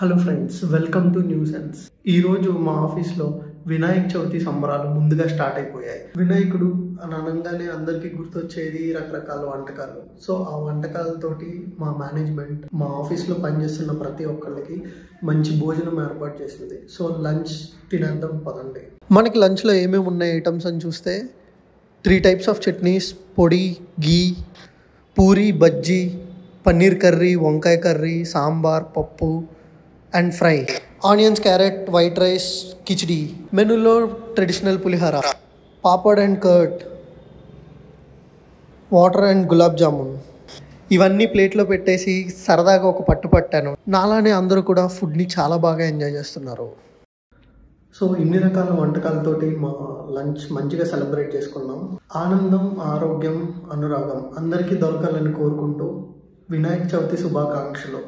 Hello friends, welcome to new sense. ఈరోజు మా ఆఫీస్లో వినాయక చవితి సంబరాలు ముందుగా స్టార్ట్ అయిపోయాయి. వినాయకుడు అని అనగానే అందరికీ గుర్తొచ్చేది రకరకాల వంటకాలు. సో ఆ వంటకాలతోటి మా మేనేజ్మెంట్ మా ఆఫీస్లో పనిచేస్తున్న ప్రతి ఒక్కళ్ళకి మంచి భోజనం ఏర్పాటు చేసింది. సో లంచ్ తినేద్దాం పదండి. మనకి లంచ్లో ఏమేమి ఉన్నాయి ఐటమ్స్ అని చూస్తే 3 types of chutneys, podi, ghee, puri, bajji, paneer curry, vankaya curry, sambar, pappu and fry, onions, carrot, white rice, khichdi. మెనూలో traditional pulihora, papad and curd, water and gulab jamun. ఇవన్నీ ప్లేట్లో పెట్టేసి సరదాగా ఒక పట్టు పట్టాను. నాలానే అందరూ కూడా ఫుడ్ని చాలా బాగా ఎంజాయ్ చేస్తున్నారు. సో ఇన్ని రకాల వంటకాలతోటి మా లంచ్ మంచిగా సెలబ్రేట్ చేసుకున్నాం. ఆనందం, ఆరోగ్యం, అనురాగం అందరికీ దొరకాలని కోరుకుంటూ వినాయక చవితి శుభాకాంక్షలు.